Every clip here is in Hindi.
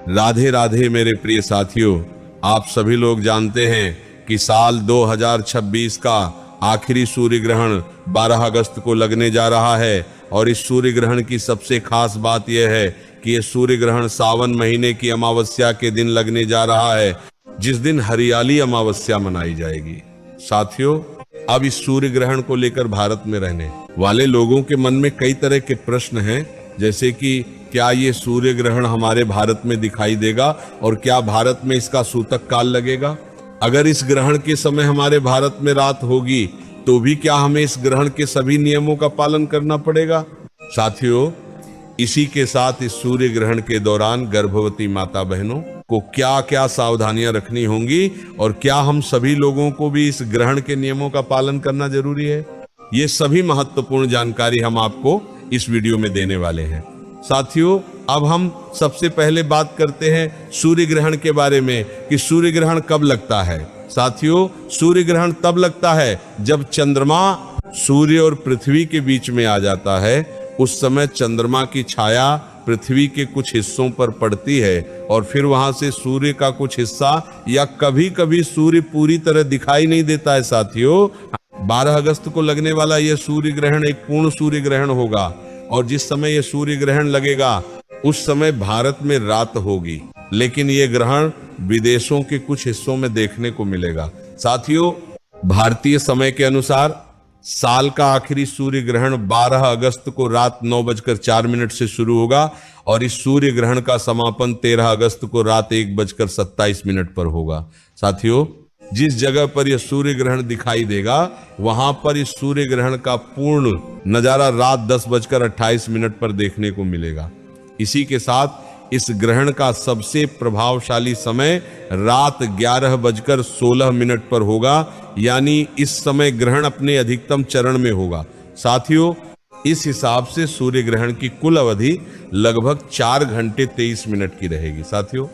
राधे राधे मेरे प्रिय साथियों, आप सभी लोग जानते हैं कि साल 2026 का आखिरी सूर्य ग्रहण 12 अगस्त को लगने जा रहा है। और इस सूर्य ग्रहण की सबसे खास बात यह है कि यह सूर्य ग्रहण सावन महीने की अमावस्या के दिन लगने जा रहा है, जिस दिन हरियाली अमावस्या मनाई जाएगी। साथियों, अब इस सूर्य ग्रहण को लेकर भारत में रहने वाले लोगों के मन में कई तरह के प्रश्न हैं, जैसे कि क्या ये सूर्य ग्रहण हमारे भारत में दिखाई देगा और क्या भारत में इसका सूतक काल लगेगा? अगर इस ग्रहण के समय हमारे भारत में रात होगी तो भी क्या हमें इस ग्रहण के सभी नियमों का पालन करना पड़ेगा? साथियों, इसी के साथ इस सूर्य ग्रहण के दौरान गर्भवती माता बहनों को क्या क्या सावधानियां रखनी होंगी और क्या हम सभी लोगों को भी इस ग्रहण के नियमों का पालन करना जरूरी है, ये सभी महत्वपूर्ण जानकारी हम आपको इस वीडियो में देने वाले हैं। साथियों, अब हम सबसे पहले बात करते हैं सूर्य ग्रहण के बारे में कि सूर्य ग्रहण कब लगता है। साथियों, सूर्य ग्रहण तब लगता है जब चंद्रमा सूर्य और पृथ्वी के बीच में आ जाता है। उस समय चंद्रमा की छाया पृथ्वी के कुछ हिस्सों पर पड़ती है और फिर वहां से सूर्य का कुछ हिस्सा या कभी कभी सूर्य पूरी तरह दिखाई नहीं देता है। साथियों, 12 अगस्त को लगने वाला यह सूर्य ग्रहण एक पूर्ण सूर्य ग्रहण होगा और जिस समय यह सूर्य ग्रहण लगेगा उस समय भारत में रात होगी, लेकिन यह ग्रहण विदेशों के कुछ हिस्सों में देखने को मिलेगा। साथियों, भारतीय समय के अनुसार साल का आखिरी सूर्य ग्रहण 12 अगस्त को रात 9:04 से शुरू होगा और इस सूर्य ग्रहण का समापन 13 अगस्त को रात 1:27 पर होगा। साथियों, जिस जगह पर यह सूर्य ग्रहण दिखाई देगा वहां पर इस सूर्य ग्रहण का पूर्ण नजारा रात 10:28 पर देखने को मिलेगा। इसी के साथ इस ग्रहण का सबसे प्रभावशाली समय रात 11:16 पर होगा, यानी इस समय ग्रहण अपने अधिकतम चरण में होगा। साथियों, इस हिसाब से सूर्य ग्रहण की कुल अवधि लगभग 4 घंटे 23 मिनट की रहेगी। साथियों,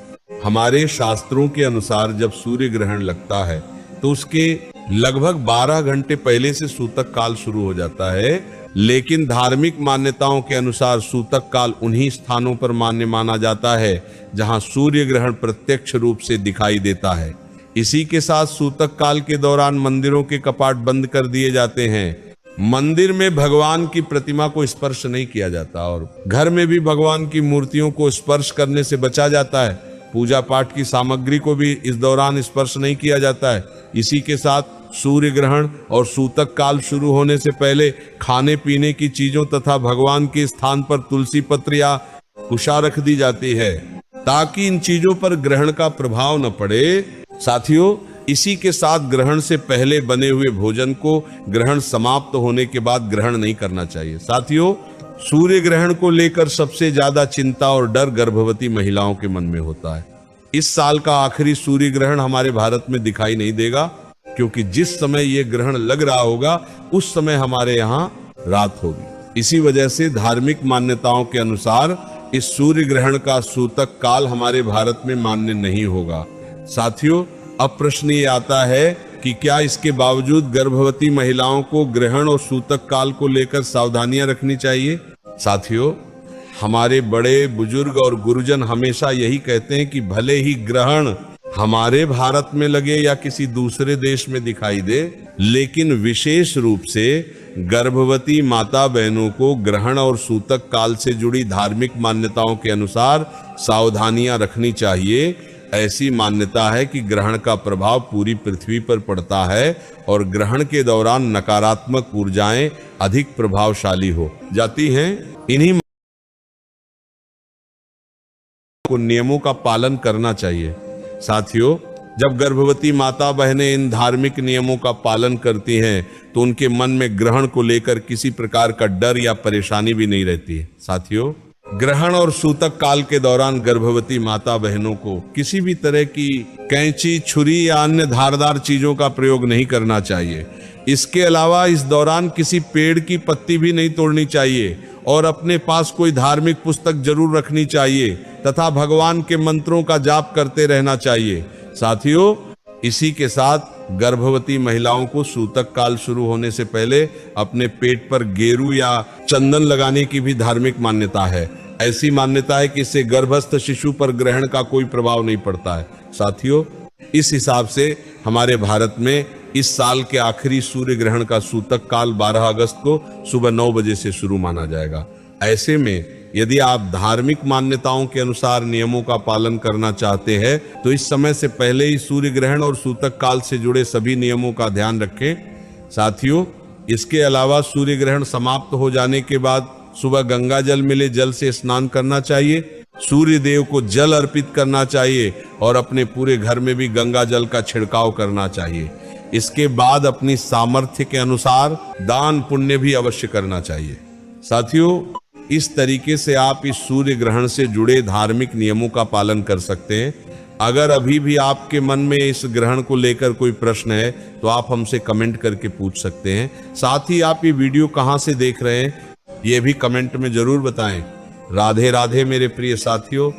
हमारे शास्त्रों के अनुसार जब सूर्य ग्रहण लगता है तो उसके लगभग 12 घंटे पहले से सूतक काल शुरू हो जाता है, लेकिन धार्मिक मान्यताओं के अनुसार सूतक काल उन्हीं स्थानों पर मान्य माना जाता है जहां सूर्य ग्रहण प्रत्यक्ष रूप से दिखाई देता है। इसी के साथ सूतक काल के दौरान मंदिरों के कपाट बंद कर दिए जाते हैं। मंदिर में भगवान की प्रतिमा को स्पर्श नहीं किया जाता और घर में भी भगवान की मूर्तियों को स्पर्श करने से बचा जाता है। पूजा पाठ की सामग्री को भी इस दौरान स्पर्श नहीं किया जाता है। इसी के साथ सूर्य ग्रहण और सूतक काल शुरू होने से पहले खाने पीने की चीजों तथा भगवान के स्थान पर तुलसी पत्र या कुशा रख दी जाती है ताकि इन चीजों पर ग्रहण का प्रभाव न पड़े। साथियों, इसी के साथ ग्रहण से पहले बने हुए भोजन को ग्रहण समाप्त होने के बाद ग्रहण नहीं करना चाहिए। साथियों, सूर्य ग्रहण को लेकर सबसे ज्यादा चिंता और डर गर्भवती महिलाओं के मन में होता है। इस साल का आखिरी सूर्य ग्रहण हमारे भारत में दिखाई नहीं देगा क्योंकि जिस समय यह ग्रहण लग रहा होगा उस समय हमारे यहाँ रात होगी। इसी वजह से धार्मिक मान्यताओं के अनुसार इस सूर्य ग्रहण का सूतक काल हमारे भारत में मान्य नहीं होगा। साथियों, अब प्रश्न ये आता है कि क्या इसके बावजूद गर्भवती महिलाओं को ग्रहण और सूतक काल को लेकर सावधानियां रखनी चाहिए? साथियों, हमारे बड़े बुजुर्ग और गुरुजन हमेशा यही कहते हैं कि भले ही ग्रहण हमारे भारत में लगे या किसी दूसरे देश में दिखाई दे, लेकिन विशेष रूप से गर्भवती माता बहनों को ग्रहण और सूतक काल से जुड़ी धार्मिक मान्यताओं के अनुसार सावधानियां रखनी चाहिए। ऐसी मान्यता है कि ग्रहण का प्रभाव पूरी पृथ्वी पर पड़ता है और ग्रहण के दौरान नकारात्मक ऊर्जाएं अधिक प्रभावशाली हो जाती हैं। इन्हीं को नियमों का पालन करना चाहिए। साथियों, जब गर्भवती माता बहनें इन धार्मिक नियमों का पालन करती हैं तो उनके मन में ग्रहण को लेकर किसी प्रकार का डर या परेशानी भी नहीं रहती है। साथियों, ग्रहण और सूतक काल के दौरान गर्भवती माता बहनों को किसी भी तरह की कैंची, छुरी या अन्य धारदार चीजों का प्रयोग नहीं करना चाहिए। इसके अलावा इस दौरान किसी पेड़ की पत्ती भी नहीं तोड़नी चाहिए और अपने पास कोई धार्मिक पुस्तक जरूर रखनी चाहिए तथा भगवान के मंत्रों का जाप करते रहना चाहिए। साथियों, इसी के साथ गर्भवती महिलाओं को सूतक काल शुरू होने से पहले अपने पेट पर गेरू या चंदन लगाने की भी धार्मिक मान्यता है। ऐसी मान्यता है कि इससे गर्भस्थ शिशु पर ग्रहण का कोई प्रभाव नहीं पड़ता है। साथियों, इस हिसाब से हमारे भारत में इस साल के आखिरी सूर्य ग्रहण का सूतक काल 12 अगस्त को सुबह 9 बजे से शुरू माना जाएगा। ऐसे में यदि आप धार्मिक मान्यताओं के अनुसार नियमों का पालन करना चाहते हैं तो इस समय से पहले ही सूर्य ग्रहण और सूतक काल से जुड़े सभी नियमों का ध्यान रखें। साथियों, इसके अलावा सूर्य ग्रहण समाप्त हो जाने के बाद सुबह गंगा जल मिले जल से स्नान करना चाहिए, सूर्य देव को जल अर्पित करना चाहिए और अपने पूरे घर में भी गंगा जल का छिड़काव करना चाहिए। इसके बाद अपनी सामर्थ्य के अनुसार दान पुण्य भी अवश्य करना चाहिए। साथियों, इस तरीके से आप इस सूर्य ग्रहण से जुड़े धार्मिक नियमों का पालन कर सकते हैं। अगर अभी भी आपके मन में इस ग्रहण को लेकर कोई प्रश्न है तो आप हमसे कमेंट करके पूछ सकते हैं। साथ ही आप ये वीडियो कहां से देख रहे हैं ये भी कमेंट में जरूर बताएं। राधे राधे मेरे प्रिय साथियों।